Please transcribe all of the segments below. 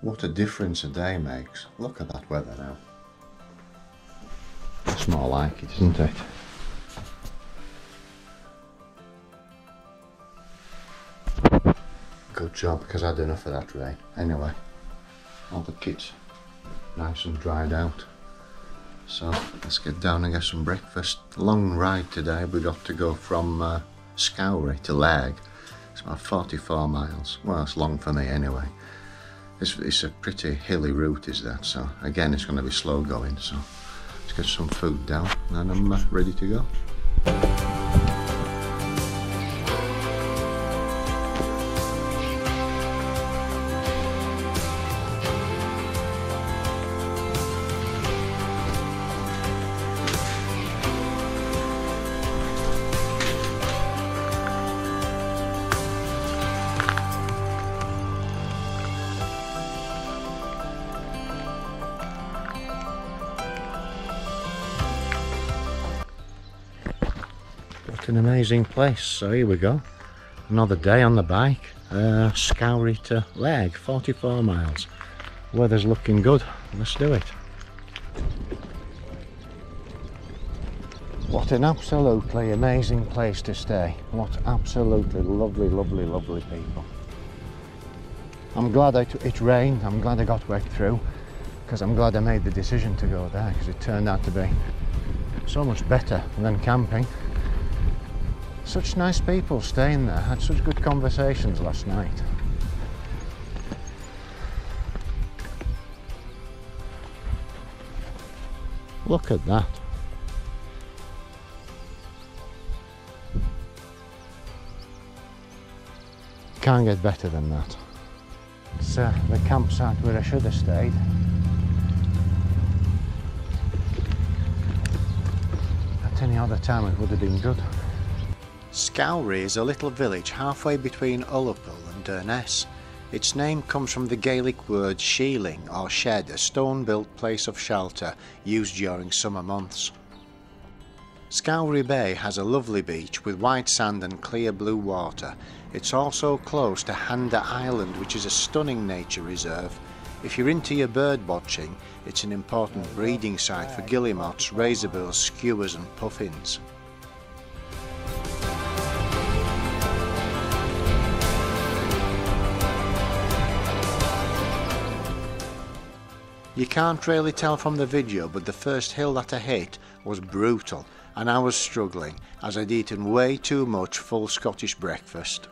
What a difference a day makes. Look at that weather now. It's more like it, isn't it? Good job, because I had enough of that rain. Anyway, all the kit's nice and dried out. So let's get down and get some breakfast. Long ride today. We got to go from Scourie to Lairg. It's about 44 miles. Well, it's long for me anyway. It's a pretty hilly route, is that? So again, it's going to be slow going. So let's get some food down and I'm ready to go. What an amazing place. So here we go, another day on the bike, Scourie to Lairg, 44 miles. Weather's looking good, let's do it. What an absolutely amazing place to stay. What absolutely lovely, lovely, lovely people. I'm glad it rained. I'm glad I got wet through, because I'm glad I made the decision to go there, because it turned out to be so much better than camping. Such nice people staying there. Had such good conversations last night. Look at that. Can't get better than that. It's the campsite where I should have stayed. At any other time it would have been good. Scourie is a little village halfway between Ullapool and Durness. Its name comes from the Gaelic word shieling or shed, a stone-built place of shelter used during summer months. Scourie Bay has a lovely beach with white sand and clear blue water. It's also close to Handa Island, which is a stunning nature reserve. If you're into your bird watching, it's an important breeding site for guillemots, razorbills, skuas and puffins. You can't really tell from the video, but the first hill that I hit was brutal and I was struggling as I'd eaten way too much full Scottish breakfast.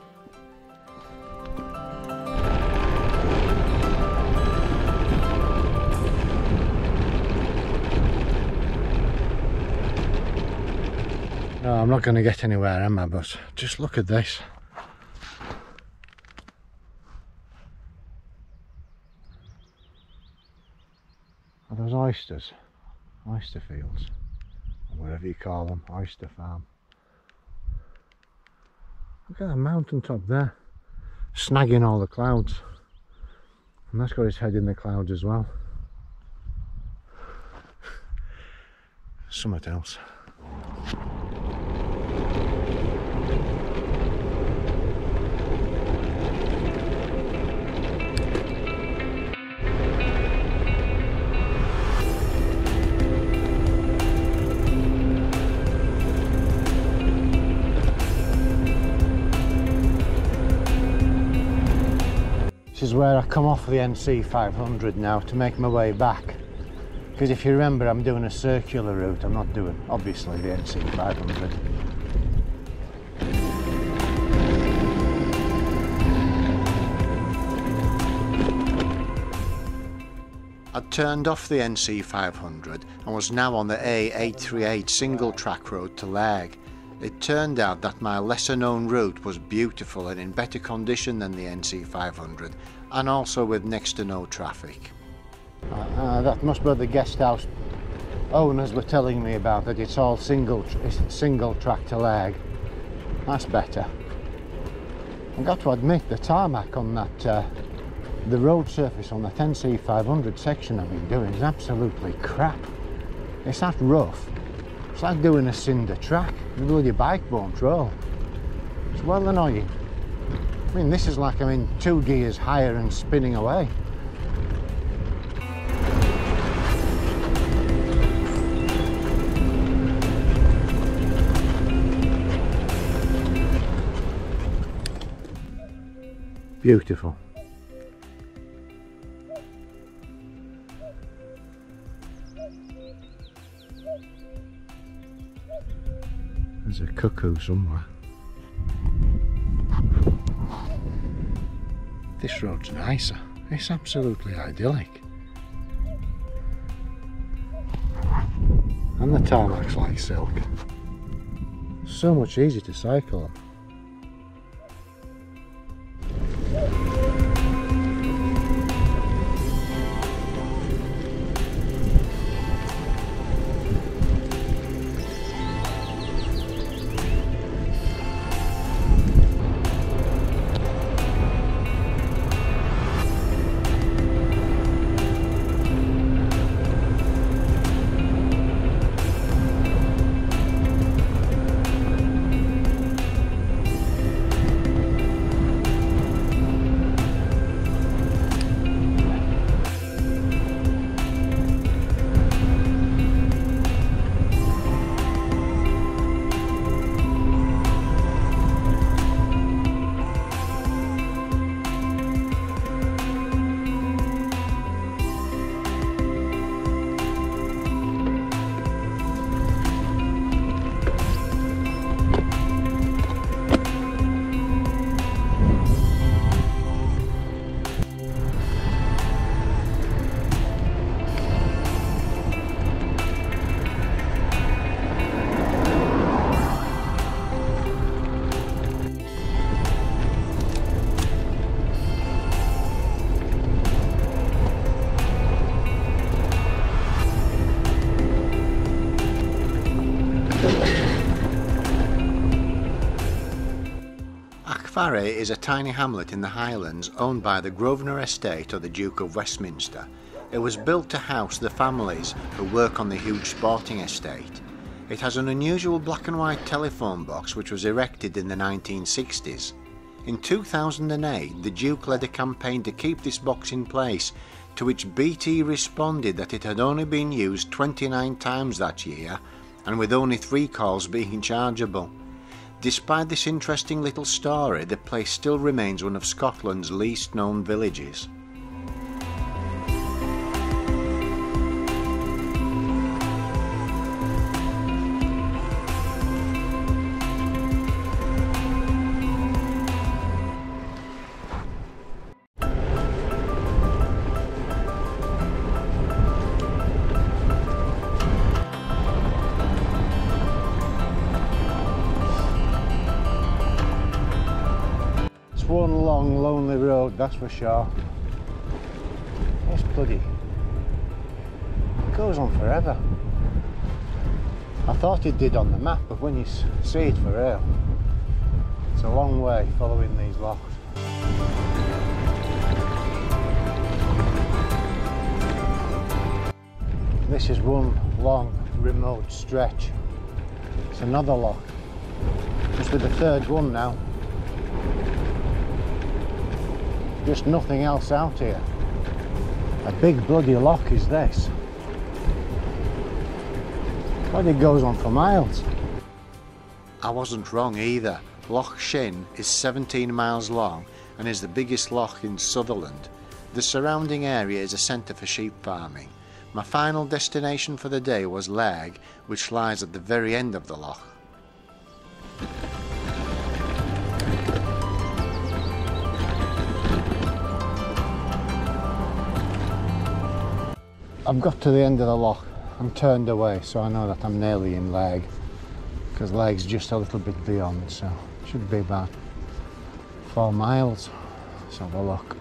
No, I'm not going to get anywhere, am I? But just look at this. Are those oysters? Oyster fields, or whatever you call them, oyster farm. Look at that mountain top there, snagging all the clouds. And that's got its head in the clouds as well. Something else. This is where I come off the NC500 now to make my way back, because if you remember, I'm doing a circular route. I'm not doing, obviously, the NC500. I'd turned off the NC500 and was now on the A838 single track road to Lairg. It turned out that my lesser known route was beautiful and in better condition than the NC500, and also with next to no traffic. That must be the guest house owners were telling me about, that it's all single track to Lairg. That's better. I've got to admit, the tarmac on that, the road surface on that NC500 section I've been doing is absolutely crap. It's that rough. It's like doing a cinder track. The bloody bike won't roll. It's well annoying. I mean, this is like I'm in 2 gears higher and spinning away. Beautiful. There's a cuckoo somewhere. This road's nicer. It's absolutely idyllic. And the tarmac's like silk. So much easier to cycle on. Scourie is a tiny hamlet in the Highlands owned by the Grosvenor Estate of the Duke of Westminster. It was built to house the families who work on the huge sporting estate. It has an unusual black and white telephone box which was erected in the 1960s. In 2008, the Duke led a campaign to keep this box in place, to which BT responded that it had only been used 29 times that year, and with only 3 calls being chargeable. Despite this interesting little story, the place still remains one of Scotland's least known villages. One long lonely road, that's for sure. It's bloody, it goes on forever. I thought it did on the map, but when you see it for real, it's a long way following these lochs. This is one long remote stretch. It's another loch, just with the third one now. Just nothing else out here. A big bloody loch is this. But it goes on for miles. I wasn't wrong either. Lochs Shin is 17 miles long and is the biggest loch in Sutherland. The surrounding area is a centre for sheep farming. My final destination for the day was Lairg, which lies at the very end of the loch. I've got to the end of the loch and turned away, so I know that I'm nearly in Lairg, because Lairg's just a little bit beyond, so it should be about 4 miles. Let's have a look.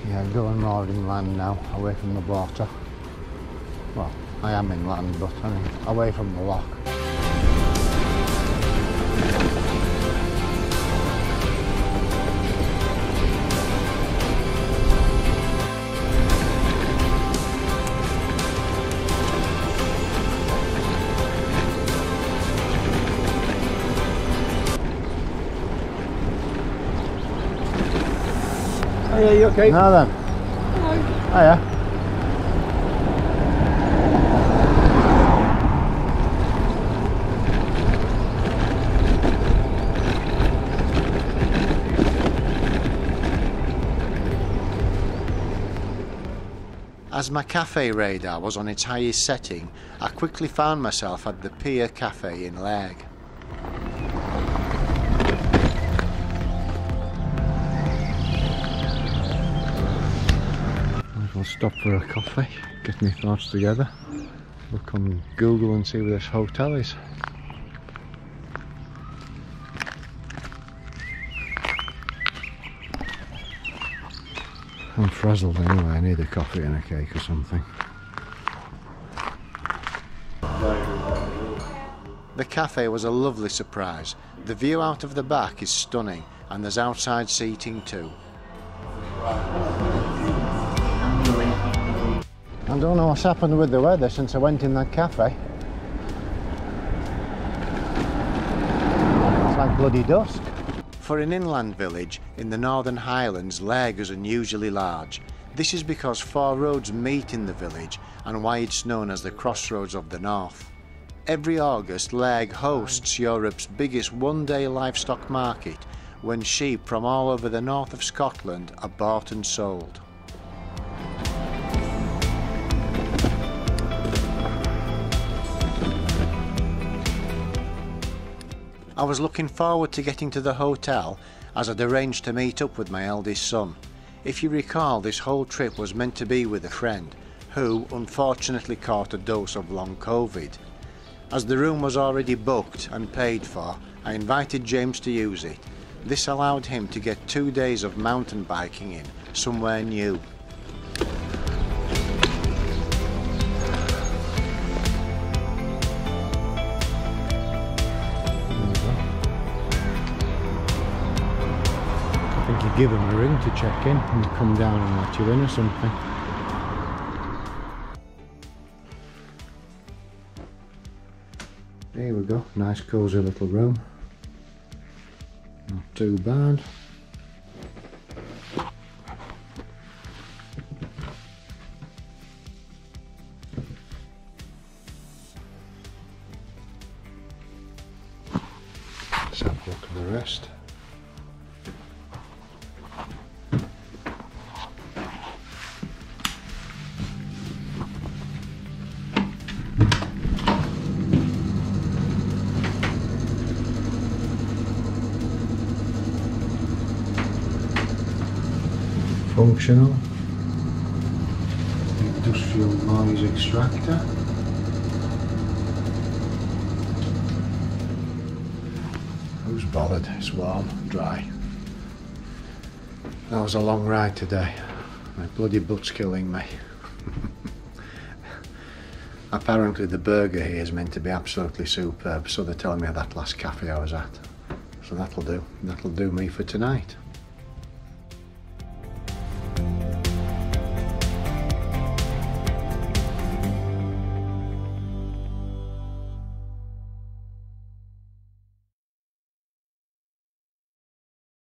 Yeah, going more inland now, away from the water. Well, I am inland, but I mean, away from the loch. Yeah, you okay? Now then. Hello. Hiya. As my cafe radar was on its highest setting, I quickly found myself at the Pier Cafe in Lairg. I'll stop for a coffee, get my thoughts together, look on Google and see where this hotel is. I'm frazzled anyway, I need a coffee and a cake or something. The cafe was a lovely surprise. The view out of the back is stunning and there's outside seating too. I don't know what's happened with the weather since I went in that cafe. It's like bloody dusk. For an inland village in the Northern Highlands, Lairg is unusually large. This is because 4 roads meet in the village and why it's known as the Crossroads of the North. Every August, Lairg hosts Europe's biggest one-day livestock market when sheep from all over the north of Scotland are bought and sold. I was looking forward to getting to the hotel as I'd arranged to meet up with my eldest son. If you recall, this whole trip was meant to be with a friend who unfortunately caught a dose of long COVID. As the room was already booked and paid for, I invited James to use it. This allowed him to get 2 days of mountain biking in somewhere new. I think you give them a ring to check in and come down and let you in or something. Here we go, nice cosy little room. Not too bad. Let's have a look at the rest. Functional industrial noise extractor. Who's bothered? It's warm, dry. That was a long ride today. My bloody butt's killing me. Apparently the burger here is meant to be absolutely superb, so they're telling me at that last cafe I was at. So that'll do me for tonight.